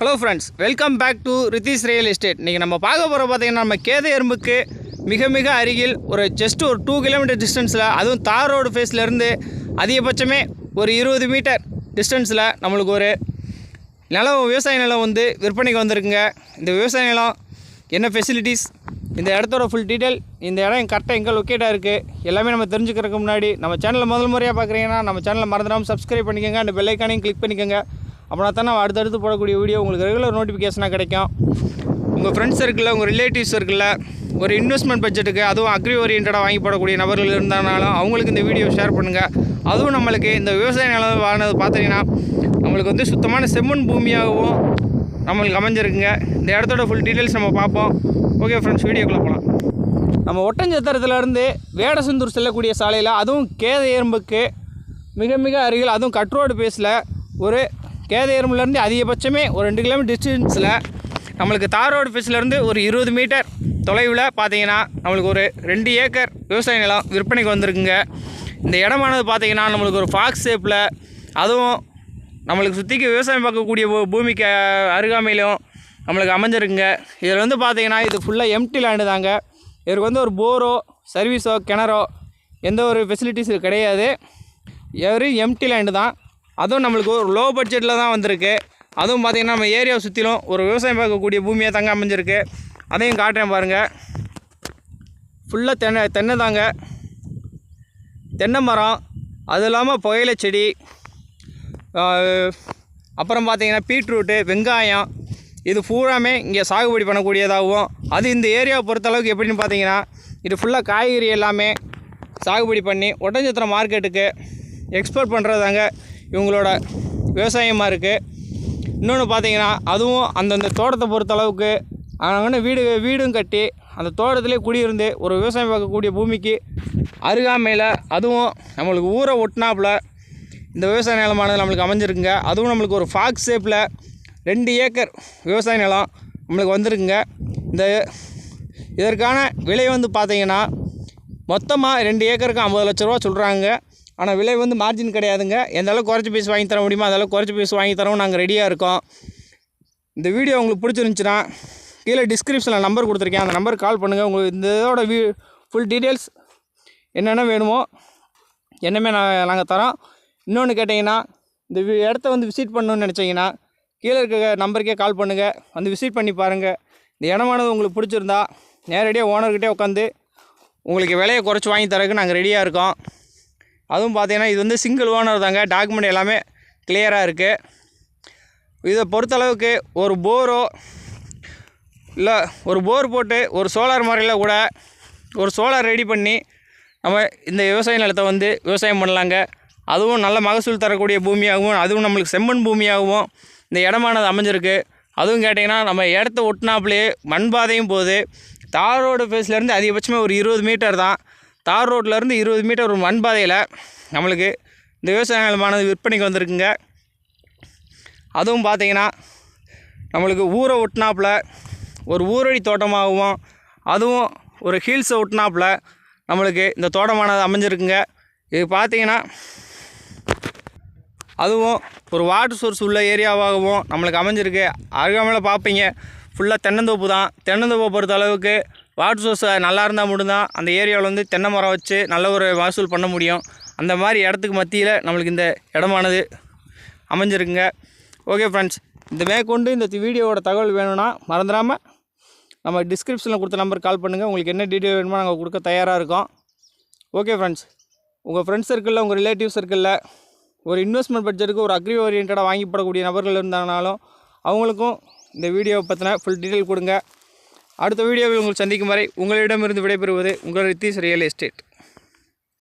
Hello friends, welcome back to Ritheesh real estate. இன்றைக்கி நம்ம பார்க்க போகிற பார்த்திங்கன்னா, நம்ம கேதை எறும்புக்கு மிக அருகில் ஒரு ஜஸ்ட் ஒரு 2 கிலோமீட்டர் டிஸ்டன்ஸில், அதுவும் தார் ரோடு ஃபேஸ்லேருந்து அதிகபட்சமே ஒரு 20 மீட்டர் டிஸ்டன்ஸில் நம்மளுக்கு ஒரு நிலம், விவசாய நிலம் வந்து விற்பனைக்கு வந்திருக்குங்க. இந்த விவசாய நிலம் என்ன ஃபெசிலிட்டிஸ், இந்த இடத்தோட ஃபுல் டீட்டெயில், இந்த இடம் கரெக்டாக எங்கே லொக்கேட்டாக இருக்குது, எல்லாமே நம்ம தெரிஞ்சுக்கிறதுக்கு முன்னாடி நம்ம சேனலில் முதல் முறையாக பார்க்குறீங்கன்னா நம்ம சேனலை மறந்துடாமல் சப்ஸ்கிரைப் பண்ணிக்கோங்க. அந்த பெல் ஐக்கானையும் கிளிக் பண்ணிக்கோங்க. அப்படின்னா தான் நம்ம அடுத்தடுத்து போடக்கூடிய வீடியோ உங்களுக்கு ரெகுலர் நோட்டிஃபிகேஷனாக கிடைக்கும். உங்கள் ஃப்ரெண்ட்ஸ் சர்க்கிளில், உங்கள் ரிலேட்டிவ்ஸ் சர்க்கிளில் ஒரு இன்வெஸ்ட்மெண்ட் பட்ஜெட்டுக்கு, அதுவும் அக்ரி ஓரியன்டாக வாங்கி போடக்கூடிய நபர்கள் இருந்தாலும் அவங்களுக்கு இந்த வீடியோ ஷேர் பண்ணுங்கள். அதுவும் நம்மளுக்கு இந்த விவசாய நிலம் வாங்கினது பார்த்தீங்கன்னா நம்மளுக்கு வந்து சுத்தமான செம்மண் பூமியாகவும் நம்மளுக்கு அமைஞ்சிருக்குங்க. இந்த இடத்தோட ஃபுல் டீட்டெயில்ஸ் நம்ம பார்ப்போம். ஓகே ஃப்ரெண்ட்ஸ், வீடியோக்குள்ளே போகலாம். நம்ம ஒட்டஞ்சத்திரத்துலேருந்து வேடசந்தூர் செல்லக்கூடிய சாலையில், அதுவும் கேதை எறும்புக்கு மிக அருகில், அதுவும் கட் ரோடு பேஸில் ஒரு கேதை எறும்புலேருந்து அதிகபட்சமே ஒரு 2 கிலோமீட்டர் டிஸ்டன்ஸில் நம்மளுக்கு தார் ரோடு ஃபேஸ்லேருந்து ஒரு 20 மீட்டர் தொலைவில் பார்த்தீங்கன்னா நம்மளுக்கு ஒரு 2 ஏக்கர் விவசாய நிலம் விற்பனைக்கு வந்திருக்குங்க. இந்த இடமானது பார்த்தீங்கன்னா நம்மளுக்கு ஒரு ஃபாக்ஸ் ஷேப்பில், அதுவும் நம்மளுக்கு சுற்றிக்கு விவசாயம் பார்க்கக்கூடிய பூமிக்கு அருகாமையிலும் நம்மளுக்கு அமைஞ்சிருக்குங்க. இதில் வந்து பார்த்தீங்கன்னா இது ஃபுல்லாக எம்டி லேண்டு தாங்க. இதற்கு வந்து ஒரு போரோ, சர்வீஸோ, கிணறோ எந்த ஒரு ஃபெசிலிட்டிஸ் கிடையாது. வெறும் எம்டி லேண்டு தான். அதுவும் நம்மளுக்கு ஒரு லோ பட்ஜெட்டில் தான் வந்திருக்கு. அதுவும் பார்த்திங்கன்னா நம்ம ஏரியாவை சுற்றிலும் ஒரு விவசாயம் பார்க்கக்கூடிய பூமியாக தாங்க அமைஞ்சிருக்கு. அதையும் காட்டுறேன் பாருங்கள். ஃபுல்லாக தென்னை தாங்க, தென்னை மரம், அது இல்லாமல் புகையிலை செடி, அப்புறம் பார்த்திங்கன்னா பீட்ரூட்டு, வெங்காயம், இது பூராமே இங்கே சாகுபடி பண்ணக்கூடியதாகவும், அது இந்த ஏரியாவை பொறுத்தளவுக்கு எப்படின்னு பார்த்தீங்கன்னா இது ஃபுல்லாக காய்கறி எல்லாமே சாகுபடி பண்ணி ஒட்டஞ்சத்திரம் மார்க்கெட்டுக்கு எக்ஸ்போர்ட் பண்ணுறதாங்க இவங்களோட விவசாயமாக இருக்குது. இன்னொன்று பார்த்தீங்கன்னா அதுவும் அந்தந்த தோட்டத்தை பொறுத்தளவுக்கு அங்கே வீடும் கட்டி அந்த தோட்டத்திலே குடியிருந்து ஒரு விவசாயம் பார்க்கக்கூடிய பூமிக்கு அருகாமையில், அதுவும் நம்மளுக்கு ஊரை ஒட்டினாப்பில் இந்த விவசாய நிலமானது நம்மளுக்கு அமைஞ்சிருக்குங்க. அதுவும் நம்மளுக்கு ஒரு ஃபாக்ஸ் ஷேப்பில் 2 ஏக்கர் விவசாய நிலம் நம்மளுக்கு வந்திருக்குங்க. இதற்கான விலை வந்து பார்த்திங்கன்னா மொத்தமாக 2 ஏக்கருக்கு 50 லட்ச ரூபா சொல்கிறாங்க. ஆனால் விலை வந்து மார்ஜின் கிடையாதுங்க. எந்த அளவுக்கு குறைச்சி பீஸ் வாங்கி தர முடியுமோ அந்த அளவுக்கு குறைச்சி பீஸ் வாங்கி தரவும் நாங்கள் ரெடியாக இருக்கோம். இந்த வீடியோ உங்களுக்கு பிடிச்சிருந்துச்சுன்னா கீழே டிஸ்கிரிப்ஷனில் நம்பர் கொடுத்துருக்கேன், அந்த நம்பருக்கு கால் பண்ணுங்கள். உங்களுக்கு இந்த இதோட ஃபுல் டீட்டெயில்ஸ் என்னென்ன வேணுமோ என்னமே நாங்கள் தரோம். இன்னொன்று கேட்டிங்கன்னா, இந்த இடத்த வந்து விசிட் பண்ணணுன்னு நினச்சிங்கன்னா கீழே இருக்க நம்பருக்கே கால் பண்ணுங்கள், வந்து விசிட் பண்ணி பாருங்கள். இந்த இடமானது உங்களுக்கு பிடிச்சிருந்தா நேரடியாக ஓனர்கிட்டே உட்காந்து உங்களுக்கு விலையை குறைச்சி வாங்கி தரதுக்கு நாங்கள் ரெடியாக இருக்கோம். அதுவும் பார்த்தீங்கன்னா இது வந்து சிங்கிள் ஓனர் தாங்க. டாக்குமெண்ட் எல்லாமே கிளியராக இருக்குது. இதை பொறுத்தளவுக்கு ஒரு போரோ இல்லை ஒரு போர் போட்டு ஒரு சோலார் முறையில் கூட ஒரு சோலார் ரெடி பண்ணி நம்ம இந்த விவசாய நிலத்தை வந்து விவசாயம் பண்ணலாங்க. அதுவும் நல்ல மகசூல் தரக்கூடிய பூமியாகவும், அதுவும் நம்மளுக்கு செம்மண் பூமியாகவும் இந்த இடமானது அமைஞ்சிருக்கு. அதுவும் கேட்டிங்கன்னா நம்ம இடத்த ஒட்டினாப்புலேயே மண்பாதையும் போகுது. தார் ரோடு ஃபேஸ்லேருந்து அதிகபட்சமே ஒரு 20 மீட்டர் தான். தார் ரோட்லேருந்து 20 மீட்டர் ஒரு மண்பாதையில் நம்மளுக்கு இந்த விவசாய நிலமானது விற்பனைக்கு வந்திருக்குங்க. அதுவும் பார்த்திங்கன்னா நம்மளுக்கு ஊரை ஒட்டினாப்பில் ஒரு ஊரடி தோட்டமாகவும், அதுவும் ஒரு ஹில்ஸை ஒட்டினாப்பில் நம்மளுக்கு இந்த தோட்டமானது அமைஞ்சிருக்குங்க. இது பார்த்திங்கன்னா அதுவும் ஒரு வாட்டர் சோர்ஸ் உள்ள ஏரியாவாகவும் நம்மளுக்கு அமைஞ்சிருக்கு. அருகாமையில் பார்ப்பீங்க ஃபுல்லாக தென்னந்தோப்பு தான். தென்னந்தோப்பை பொறுத்த அளவுக்கு வாட்டர் சோர்ஸ் நல்லா இருந்தால் மட்டும்தான் அந்த ஏரியாவில் வந்து தென்னை மரம் வச்சு நல்ல ஒரு மகசூல் பண்ண முடியும். அந்த மாதிரி இடத்துக்கு மத்தியில் நம்மளுக்கு இந்த இடமானது அமைஞ்சிருக்குங்க. ஓகே ஃப்ரெண்ட்ஸ், இந்த மேற்கொண்டு இந்த வீடியோவோட தகவல் வேணும்னா மறந்துடாமல் நம்ம டிஸ்கிரிப்ஷனில் கொடுத்த நம்பருக்கு கால் பண்ணுங்கள். உங்களுக்கு என்ன டீட்டெயில் வேணுமோ நாங்கள் கொடுக்க தயாராக இருக்கோம். ஓகே ஃப்ரெண்ட்ஸ், உங்கள் ஃப்ரெண்ட்ஸ் சர்க்கிளில், உங்கள் ரிலேட்டிவ் சர்க்கிளில் ஒரு இன்வெஸ்ட்மெண்ட் பட்ஜெட்டுக்கு ஒரு அக்ரி ஓரியன்டாக வாங்கி போடக்கூடிய நபர்கள் இருந்தாங்கனாலும் அவங்களுக்கும் இந்த வீடியோவை பற்றின ஃபுல் டீட்டெயில் கொடுங்க. அடுத்த வீடியோவில் உங்களை சந்திக்கும் வரை உங்களிடமிருந்து விடைபெறுவது உங்கள் ரித்தீஸ் ரியல் எஸ்டேட்.